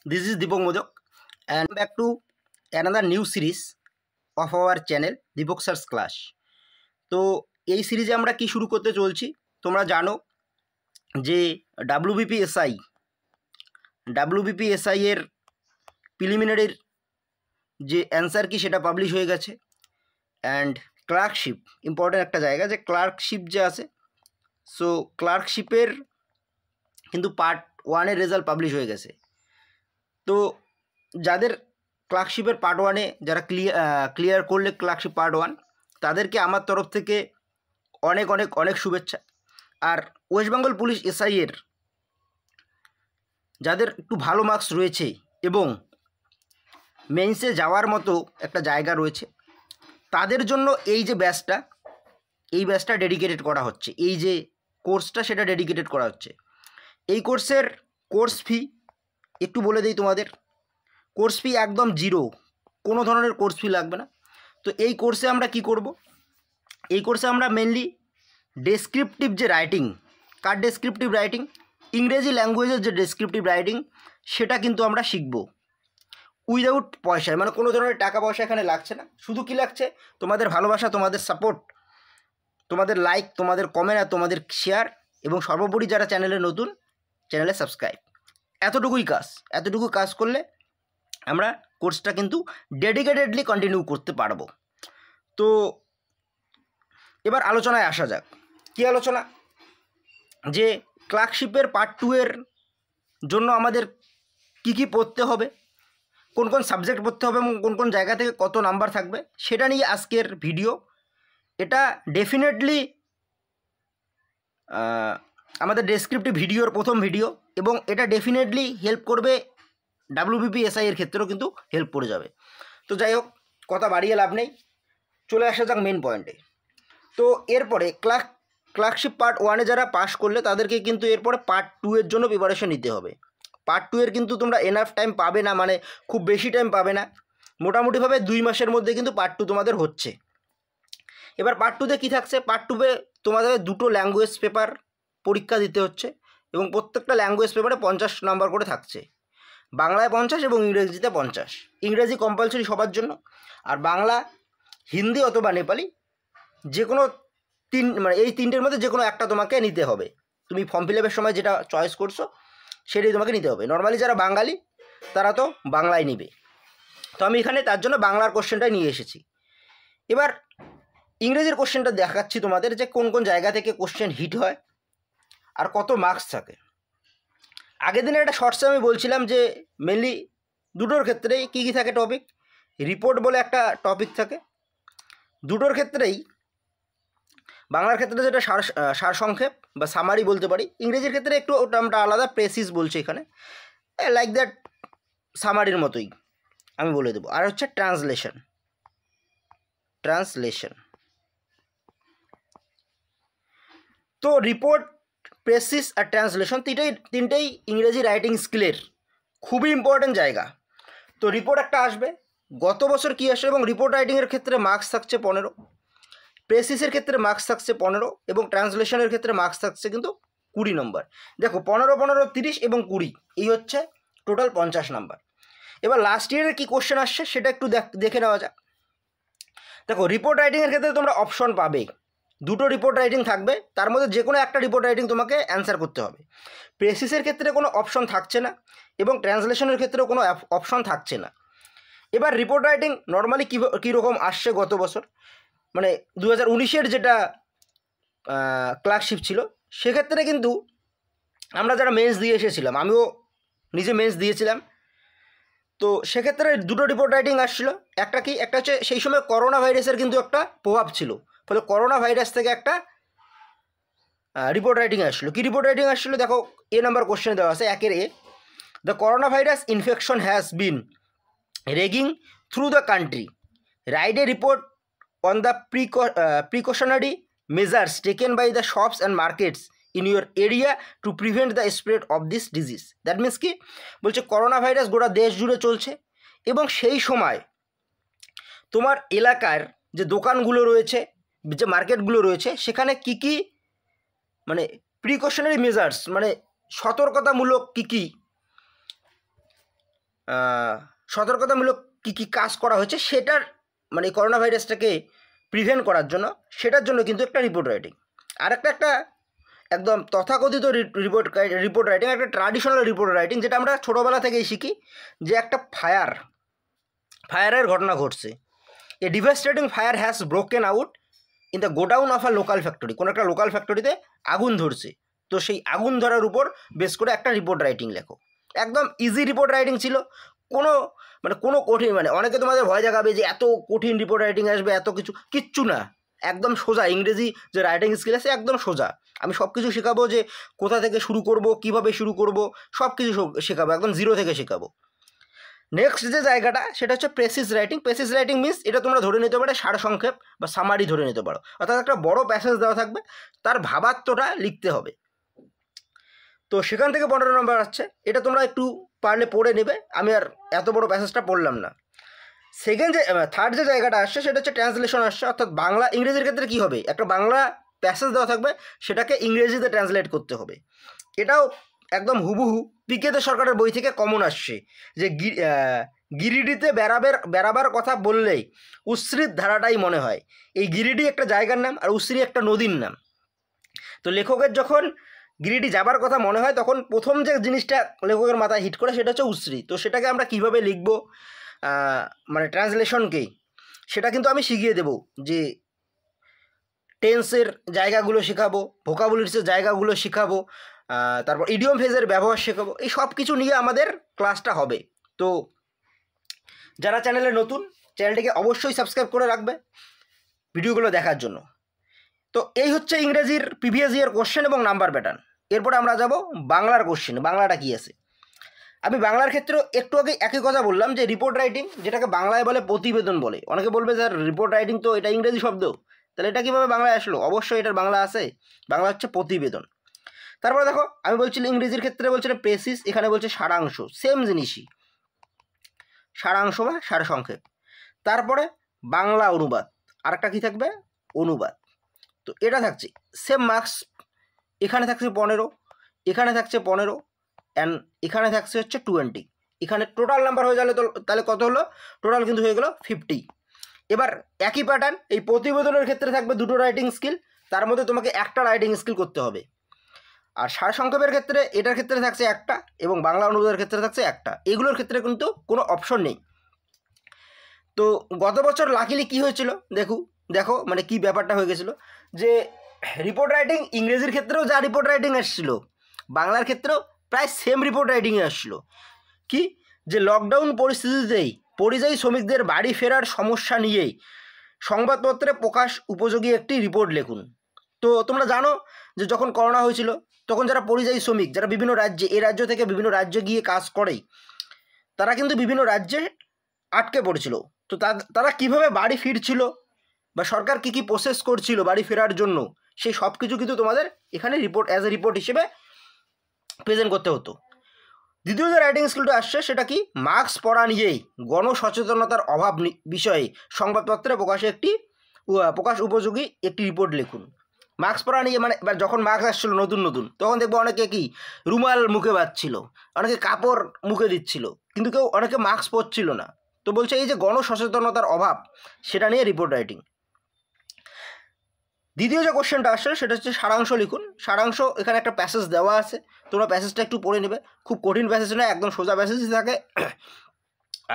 This is Deepak Modak and back to another new series of our channel Deepak Sir's Class. তো এই সিরিজে আমরা কি শুরু করতে চলছি, তোমরা জানো যে WBPSI এর প্রিলিমিনারির যে অ্যান্সার কি সেটা পাবলিশ হয়ে গেছে। অ্যান্ড ক্লার্কশিপ ইম্পর্টেন্ট একটা জায়গা, যে ক্লার্কশিপ যে আছে, সো ক্লার্কশিপের কিন্তু পার্ট 1-এর রেজাল্ট পাবলিশ হয়ে গেছে। তো যাদের ক্লার্কশিপের পার্ট 1-এ যারা ক্লিয়ার করলে ক্লার্কশিপ পার্ট 1, তাদেরকে আমার তরফ থেকে অনেক অনেক অনেক শুভেচ্ছা। আর ওয়েস্ট বেঙ্গল পুলিশ এসআই এর যাদের একটু ভালো মার্কস রয়েছে এবং মেন্সে যাওয়ার মতো একটা জায়গা রয়েছে, তাদের জন্য এই যে ব্যাচটা ডেডিকেটেড করা হচ্ছে, এই যে কোর্সটা সেটা ডেডিকেটেড করা হচ্ছে। এই কোর্সের কোর্স ফি একটু বলে দিই তোমাদের। কোর্স ফি একদম জিরো, কোনো ধরনের কোর্স ফি লাগবে না। তো এই কোর্সে আমরা কি করব, এই কোর্সে আমরা মেনলি ডেসক্রিপটিভ যে রাইটিং, ডেসক্রিপটিভ রাইটিং, ইংরেজি ল্যাঙ্গুয়েজের যে ডেসক্রিপটিভ রাইটিং, সেটা কিন্তু আমরা শিখব উইদাউট পয়সায়, মানে কোনো ধরনের টাকা পয়সা এখানে লাগছে না। শুধু কি লাগছে, তোমাদের ভালোবাসা, তোমাদের সাপোর্ট, তোমাদের লাইক, তোমাদের কমেন্ট আর তোমাদের শেয়ার, এবং সর্বোপরি যারা চ্যানেলে নতুন, চ্যানেলে সাবস্ক্রাইব। এতটুকু কাজ করলে আমরা কোর্সটা কিন্তু ডেডিকেটেডলি কন্টিনিউ করতে পারবো। তো এবার আলোচনায় আসা যাক। কী আলোচনা, যে ক্লার্কশিপের পার্ট 2-এর জন্য আমাদের কি পড়তে হবে, কোন কোন সাবজেক্ট পড়তে হবে এবং কোন কোন জায়গা থেকে কত নাম্বার থাকবে, সেটা নিয়ে আজকের ভিডিও। এটা ডেফিনেটলি আমাদের ডেসক্রিপটিভ ভিডিওর প্রথম ভিডিও, এবং এটা ডেফিনেটলি হেল্প করবে WBPSI এর ক্ষেত্রেও কিন্তু হেল্প করে যাবে। তো যাই হোক, কথা বাড়িয়ে লাভ নেই, চলে আসা যাক মেন পয়েন্টে। তো এরপরে ক্লার্কশিপ পার্ট 1-এ যারা পাস করলে তাদেরকে কিন্তু এরপরে পার্ট 2-এর জন্য প্রিপারেশন নিতে হবে। পার্ট 2-এর কিন্তু তোমরা এনাফ টাইম পাবে না, মানে খুব বেশি টাইম পাবে না, মোটামুটিভাবে 2 মাসের মধ্যে কিন্তু পার্ট 2 তোমাদের হচ্ছে। এবার পার্ট 2-তে কী থাকছে, পার্ট 2-এ তোমাদের 2টো ল্যাঙ্গুয়েজ পেপার পরীক্ষা দিতে হচ্ছে, এবং প্রত্যেকটা ল্যাঙ্গুয়েজ পেপারে 50 নাম্বার করে থাকছে। বাংলায় 50 এবং ইংরেজিতে 50। ইংরেজি কম্পালসরি সবার জন্য, আর বাংলা, হিন্দি অথবা নেপালি, যে কোনো মানে এই তিনটের মধ্যে যে কোনো একটা তোমাকে নিতে হবে। তুমি ফর্ম ফিল আপের সময় যেটা চয়েস করছো সেটাই তোমাকে নিতে হবে। নর্মালি যারা বাঙালি তারা তো বাংলায় নেবে, তো আমি এখানে তার জন্য বাংলার কোশ্চেনটাই নিয়ে এসেছি। এবার ইংরেজির কোশ্চেনটা দেখাচ্ছি তোমাদের, যে কোন কোন জায়গা থেকে কোশ্চেন হিট হয় আর কত মার্কস থাকে। আগের দিনে একটা শর্টসে আমি বলছিলাম যে মেনলি দুটোর ক্ষেত্রেই কী কী থাকে টপিক, রিপোর্ট বলে একটা টপিক থাকে দুটোর ক্ষেত্রেই। বাংলার ক্ষেত্রে যেটা সারসংক্ষেপ বা সামারি বলতে পারি, ইংরেজির ক্ষেত্রে একটু টার্মটা আলাদা, প্রেসিস বলছে এখানে, লাইক দ্যাট সামারির মতোই আমি বলে দেবো। আর হচ্ছে ট্রান্সলেশন। তো রিপোর্ট, প্রেসিস আর ট্রান্সলেশন তিনটেই ইংরেজি রাইটিং স্কিলের খুবই ইম্পর্ট্যান্ট জায়গা। তো রিপোর্ট একটা আসবে, গত বছর কী আসে, এবং রিপোর্ট রাইটিংয়ের ক্ষেত্রে মার্কস থাকছে 15, প্রেসিসের ক্ষেত্রে মার্কস থাকছে 15, এবং ট্রান্সলেশনের ক্ষেত্রে মার্কস থাকছে কিন্তু 20 নম্বর। দেখো 15, 15, 30 এবং 20, এই হচ্ছে টোটাল 50 নাম্বার। এবার লাস্ট ইয়ারের কী কোশ্চেন আসছে সেটা একটু দেখে নেওয়া যাক। দেখো রিপোর্ট রাইটিংয়ের ক্ষেত্রে তোমরা অপশন পাবে, 2টো রিপোর্ট রাইটিং থাকবে, তার মধ্যে যে কোনো একটা রিপোর্ট রাইটিং তোমাকে অ্যান্সার করতে হবে। প্রেসিসের ক্ষেত্রে কোনো অপশন থাকছে না, এবং ট্রান্সলেশনের ক্ষেত্রেও কোনো অপশন থাকছে না। এবার রিপোর্ট রাইটিং নর্মালি কীরকম আসছে গত বছর, মানে 2019-এর যেটা ক্লার্কশিপ ছিল, সেক্ষেত্রে কিন্তু আমরা যারা মেন্স দিয়ে এসেছিলাম, আমিও নিজে মেন্স দিয়েছিলাম, তো সেক্ষেত্রে 2টো রিপোর্ট রাইটিং আসছিল। একটা হচ্ছে সেই সময় করোনা ভাইরাসের কিন্তু একটা প্রভাব ছিল, ফলে করোনা ভাইরাস থেকে একটা রিপোর্ট রাইটিং আসছিলো। কী রিপোর্ট রাইটিং আসছিলো, দেখো এ নাম্বার কোশ্চেন দেওয়া আছে, 1-এর A, the corona virus infection has been ragging through the country, write a report on the precautionary measures taken by the shops and markets in your area to prevent the spread of this disease. That means কি বলছে, corona virus গোটা দেশ জুড়ে চলছে, এবং সেই সময় তোমার এলাকার যে দোকানগুলো রয়েছে, যে মার্কেটগুলো রয়েছে, সেখানে কি মানে প্রিকশনারি মেজার্স, মানে সতর্কতামূলক কি সতর্কতামূলক কী কী কাজ করা হয়েছে সেটার মানে করোনা ভাইরাসটাকে প্রিভেন্ট করার জন্য, সেটার জন্য কিন্তু একটা রিপোর্ট রাইটিং। আর একটা একদম তথাকথিত রিপোর্ট রাইটিং, একটা ট্র্যাডিশনাল রিপোর্ট রাইটিং, যেটা আমরা ছোটোবেলা থেকেই শিখি, যে একটা ফায়ারের ঘটনা ঘটছে। এ devastating fire has broken out in the godown of a local factory. কোনো একটা লোকাল ফ্যাক্টরিতে আগুন ধরছে, তো সেই আগুন ধরার উপর বেস করে একটা রিপোর্ট রাইটিং লেখো। একদম ইজি রিপোর্ট রাইটিং ছিল, কোনো কঠিন, অনেকে তোমাদের ভয় দেখাবে যে এত কঠিন রিপোর্ট রাইটিং আসবে, এত কিচ্ছু না, একদম সোজা। ইংরেজি যে রাইটিং স্কিল আছে একদম সোজা। আমি সব কিছু শেখাবো, যে কোথা থেকে শুরু করব, কিভাবে শুরু করব, সব কিছু শেখাবো, একদম জিরো থেকে শেখাবো। নেক্সট যে জায়গাটা সেটা হচ্ছে precis writing. Precis writing means এটা তোমরা ধরে নিতে পারো সারসংক্ষেপ বা সামারি ধরে নিতে পারো, অর্থাৎ একটা বড় প্যাসেজ দেওয়া থাকবে, তার ভাবার্থটা লিখতে হবে। তো সেখান থেকে 15 নম্বর আসছে, এটা তোমরা একটু পারলে পড়ে নেবে, আমি আর এত বড় প্যাসেজটা পড়লাম না। থার্ড যে জায়গাটা আসছে সেটা হচ্ছে ট্রান্সলেশন আসছে, অর্থাৎ বাংলা ইংরেজির ক্ষেত্রে কী হবে, একটা বাংলা প্যাসেজ দেওয়া থাকবে, সেটাকে ইংরেজিতে ট্রান্সলেট করতে হবে। এটাও একদম হুবহু পিকেতে সরকারের বই থেকে কমন আসছে, যে গিরিডিতে বেড়াবার কথা বললেই উশ্রিত ধারাটাই মনে হয়। এই গিরিডি একটা জায়গার নাম, আর উশ্রি একটা নদীর নাম। তো লেখকের যখন গিরিডি যাবার কথা মনে হয়, তখন প্রথম যে জিনিসটা লেখকের মাথায় হিট করে সেটা হচ্ছে উশ্রি। তো সেটাকে আমরা কিভাবে লিখব, ট্রান্সলেশনকেই, সেটা কিন্তু আমি শিখিয়ে দেব, যে টেন্সের জায়গাগুলো শেখাবো, ভোকাবুলারিসের জায়গাগুলো শেখাবো, তারপর ইডিয়ম ফ্রেজের ব্যবহার শেখাবো। এই সব কিছু নিয়ে আমাদের ক্লাসটা হবে। তো যারা চ্যানেলে নতুন, চ্যানেলটিকে অবশ্যই সাবস্ক্রাইব করে রাখবে ভিডিওগুলো দেখার জন্য। তো এই হচ্ছে ইংরেজির প্রিভিয়াস ইয়ার কোশ্চেন এবং নাম্বার প্যাটার্ন। এরপরে আমরা যাব বাংলার কোশ্চেন, বাংলাটা কী আছে। আমি বাংলার ক্ষেত্রে একটু আগে একই কথা বললাম, যে রিপোর্ট রাইটিং, যেটাকে বাংলায় বলে প্রতিবেদন বলে। অনেকে বলবে স্যার রিপোর্ট রাইটিং তো এটা ইংরেজি শব্দ, তাহলে এটা কীভাবে বাংলায় আসলো? অবশ্যই এটার বাংলা আছে, বাংলা হচ্ছে প্রতিবেদন। তারপরে দেখো, আমি বলছিলাম ইংরেজির ক্ষেত্রে বলছিলাম প্রেসিস, এখানে বলছে সারাংশ, সেম জিনিসই, সারাংশ বা সারসংক্ষেপ। তারপরে বাংলা অনুবাদ, আরেকটা কী থাকবে, অনুবাদ। তো এটা থাকছে সেম মার্কস, এখানে থাকছে 15, এখানে থাকছে 15, অ্যান্ড এখানে থাকছে হচ্ছে 20। এখানে টোটাল নাম্বার হয়ে গেলে তো তাহলে কত হলো, টোটাল কিন্তু হয়ে গেল 50। এবার একই প্যাটার্ন, এই প্রতিবেদনের ক্ষেত্রে থাকবে 2টো রাইটিং স্কিল, তার মধ্যে তোমাকে একটা রাইটিং স্কিল করতে হবে। আর সারসংক্ষেপের ক্ষেত্রে এটার ক্ষেত্রে থাকছে একটা, এবং বাংলা অনুবাদের ক্ষেত্রে থাকছে একটা। এগুলোর ক্ষেত্রে কিন্তু কোনো অপশন নেই। তো গত বছর লাকিলি কী হয়েছিল, দেখো কি ব্যাপারটা হয়ে গেছিলো, যে রিপোর্ট রাইটিং ইংরেজির ক্ষেত্রেও যা রিপোর্ট রাইটিং আসছিল, বাংলার ক্ষেত্রেও প্রায় সেম রিপোর্ট রাইটিংয়ে আসছিলো। কি, যে লকডাউন পরিস্থিতিতেই পরিযায়ী শ্রমিকদের বাড়ি ফেরার সমস্যা নিয়েই সংবাদপত্রে প্রকাশ উপযোগী একটি রিপোর্ট লিখুন। তো তোমরা জানো যে যখন করোনা হয়েছিল, তখন যারা পরিযায়ী শ্রমিক, যারা বিভিন্ন রাজ্যে, এই রাজ্য থেকে বিভিন্ন রাজ্যে গিয়ে কাজ করে, তারা কিন্তু বিভিন্ন রাজ্যে আটকে পড়েছিল। তো তারা কিভাবে বাড়ি ফিরছিল, বা সরকার কী কী প্রসেস করছিল বাড়ি ফেরার জন্য, সেই সব কিছু কিন্তু তোমাদের এখানে রিপোর্ট অ্যাজ এ রিপোর্ট হিসেবে প্রেজেন্ট করতে হতো। দ্বিতীয় যে রাইটিং স্কিলটা আসছে সেটা কি, মাস্ক পরা নিয়েই গণসচেতনতার অভাব বিষয়ে সংবাদপত্রে প্রকাশ উপযোগী একটি রিপোর্ট লিখুন। মাস্ক পরা নিয়ে যখন মাস্ক আসছিল নতুন, তখন দেখবো অনেকে কি রুমাল মুখে বাঁধছিল, অনেকে কাপড় মুখে দিচ্ছিল, কিন্তু অনেকে মাস্ক পরছিল না। তো বলছে এই যে গণসচেতনতার অভাব, সেটা নিয়ে রিপোর্ট রাইটিং। দ্বিতীয় যে কোশ্চেনটা আসছে সেটা হচ্ছে সারাংশ লিখুন। সারাংশ, এখানে একটা প্যাসেজ দেওয়া আছে, তোমরা প্যাসেজটা একটু পড়ে নেবে, খুব কঠিন প্যাসেজ নয়, একদম সোজা প্যাসেজই থাকে।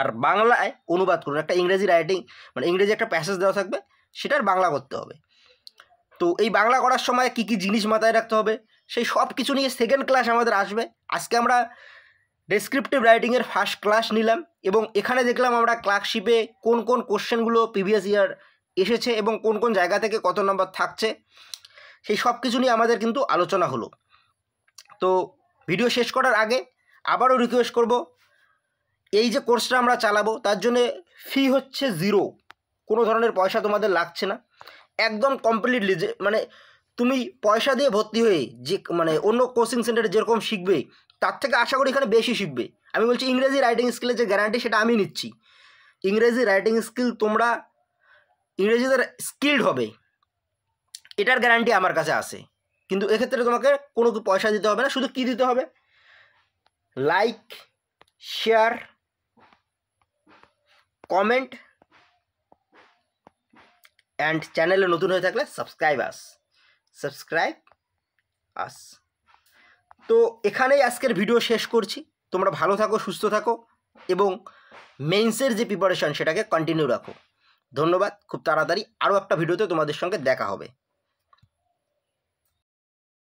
আর বাংলায় অনুবাদ করুন, একটা ইংরেজি রাইটিং, ইংরেজি একটা প্যাসেজ দেওয়া থাকবে, সেটার বাংলা করতে হবে। তো এই বাংলা করার সময় কী কী জিনিস মাথায় রাখতে হবে, সেই সব কিছু নিয়ে সেকেন্ড ক্লাস আমাদের আসবে। আজকে আমরা ডেসক্রিপটিভ রাইটিংয়ের ফার্স্ট ক্লাস নিলাম, এবং এখানে দেখলাম আমরা ক্লার্কশিপে কোন কোন কোশ্চেনগুলো প্রিভিয়াস ইয়ার এসেছে এবং কোন কোন জায়গা থেকে কত নম্বর থাকছে, সেই সব কিছু নিয়ে আমাদের কিন্তু আলোচনা হলো। তো ভিডিও শেষ করার আগে আবারও রিকোয়েস্ট করব, এই যে কোর্সটা আমরা চালাবো তার জন্য ফি হচ্ছে 0, কোনো ধরনের পয়সা তোমাদের লাগছে না, একদম কমপ্লিটলি। যে তুমি পয়সা দিয়ে ভর্তি হয়ে যে অন্য কোচিং সেন্টারে যেরকম শিখবে, তার থেকে আশা করি এখানে বেশি শিখবে। আমি বলছি ইংরেজি রাইটিং স্কিলের যে গ্যারান্টি, সেটা আমি নিচ্ছি। ইংরেজি রাইটিং স্কিল, তোমরা ইংরেজিতে স্কিল্ড হবে, এটার গ্যারান্টি আমার কাছে আছে। কিন্তু এক্ষেত্রে তোমাকে কোনো পয়সা দিতে হবে না, শুধু কি দিতে হবে, লাইক, শেয়ার কমেন্ট অ্যান্ড চ্যানেলে নতুন হয়ে থাকলে সাবস্ক্রাইব আস। তো এখানেই আজকের ভিডিও শেষ করছি। তোমরা ভালো থাকো, সুস্থ থাকো এবং মেন্সের যে প্রিপারেশান সেটাকে কন্টিনিউ রাখো। ধন্যবাদ। খুব তাড়াতাড়ি আরও একটা ভিডিওতে তোমাদের সঙ্গে দেখা হবে।